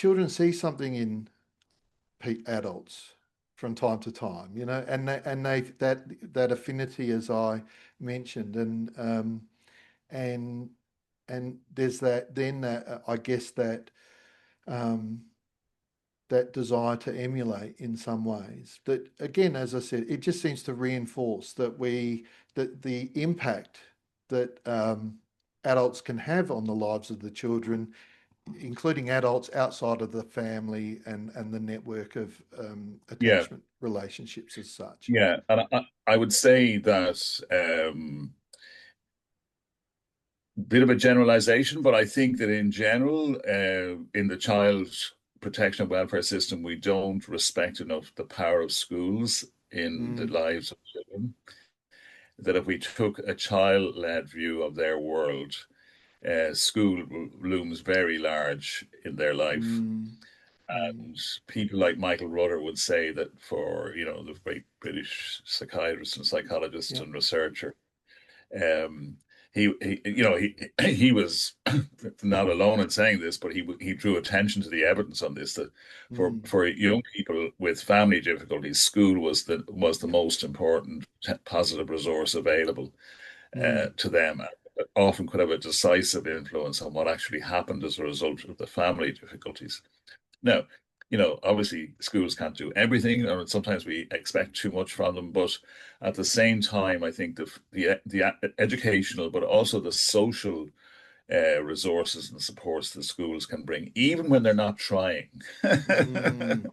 children see something in adults from time to time, and they that affinity, as I mentioned, and there's that then that I guess um, that desire to emulate in some ways. That again, as I said, it just seems to reinforce that the impact that adults can have on the lives of the children, including adults outside of the family and the network of Yeah, attachment relationships as such. yeah, and I would say that bit of a generalization, but I think that in general, in the child protection and welfare system, we don't respect enough the power of schools in the Mm, lives of children. That if we took a child-led view of their world, school looms very large in their life. mm, mm, And people like Michael Rudder would say that for, the great British psychiatrist and psychologist yeah. and researcher, um, he was not alone in saying this, but he drew attention to the evidence on this that Mm, for young people with family difficulties, school was the most important positive resource available mm, to them. Often could have a decisive influence on what actually happened as a result of the family difficulties. Now, obviously schools can't do everything, and sometimes we expect too much from them. But at the same time, I think the educational, but also the social resources and supports the schools can bring, even when they're not trying, mm.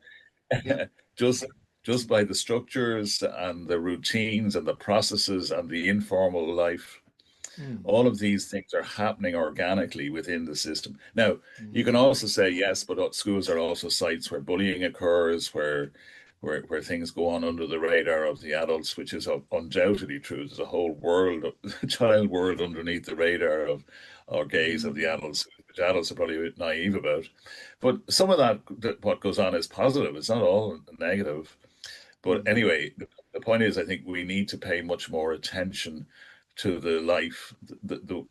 Yep. just just by the structures and the routines and the processes and the informal life, Mm, all of these things are happening organically within the system. Now, you mm, can also say yes, but schools are also sites where bullying occurs, where things go on under the radar of the adults, which is undoubtedly true. There's a whole world, child world underneath the radar of or gaze of the mm, adults, which adults are probably a bit naive about. But some of that, what goes on is positive. It's not all negative. But mm, anyway, the point is, I think we need to pay much more attention to the life, the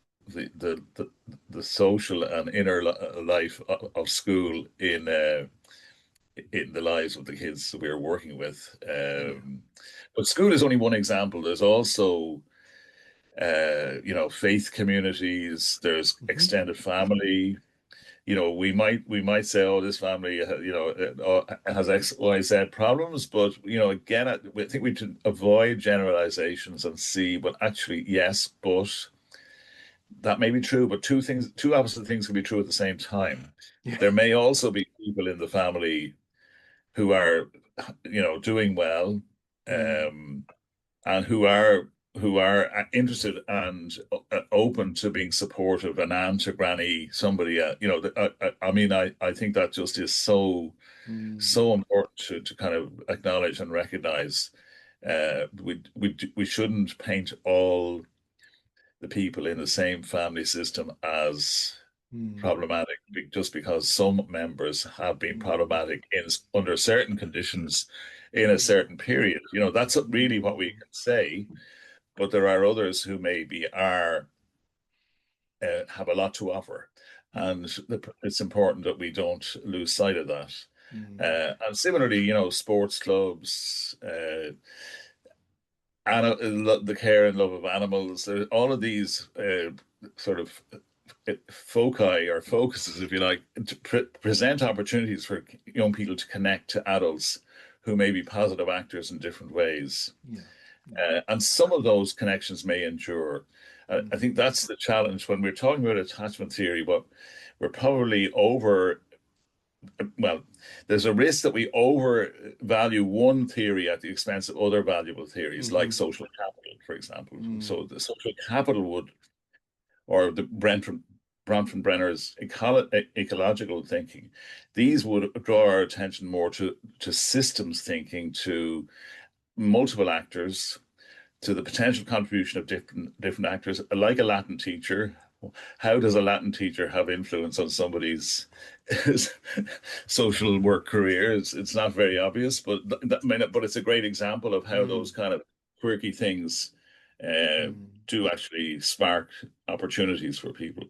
social and inner life of school in the lives of the kids that we're working with. yeah. But school is only one example. There's also, faith communities. There's Hmm. extended family. We might say, oh, this family, has X, Y, Z problems, but again, I think we should avoid generalizations and see, but actually, yes, but that may be true, but two opposite things can be true at the same time. Yeah. There may also be people in the family who are, doing well, Mm, um, and who are interested and open to being supportive, an aunt or granny, somebody. I mean, I think that just is so mm, so important to kind of acknowledge and recognize. We shouldn't paint all the people in the same family system as mm, problematic just because some members have been mm, problematic under certain conditions in a mm, certain period. That's really what we mm, can say, but there are others who maybe are have a lot to offer, mm, and it's important that we don't lose sight of that. mm, And similarly, sports clubs, the care and love of animals, all of these sort of foci or focuses, if you like, to present opportunities for young people to connect to adults who may be positive actors in different ways. yeah. Yeah. And some of those connections may endure. I Mm, think that's the challenge when we're talking about attachment theory. But we're probably over, well, there's a risk that we overvalue one theory at the expense of other valuable theories, like mhm, social capital, for example. mm, So the social capital would, or the Bronfenbrenner's ecological thinking, these would draw our attention more to systems thinking, to multiple actors, to the potential contribution of different actors, like a Latin teacher. How does a Latin teacher have influence on somebody's social work career? It's not very obvious, but but it's a great example of how mm, those kind of quirky things uh, mm. do actually spark opportunities for people.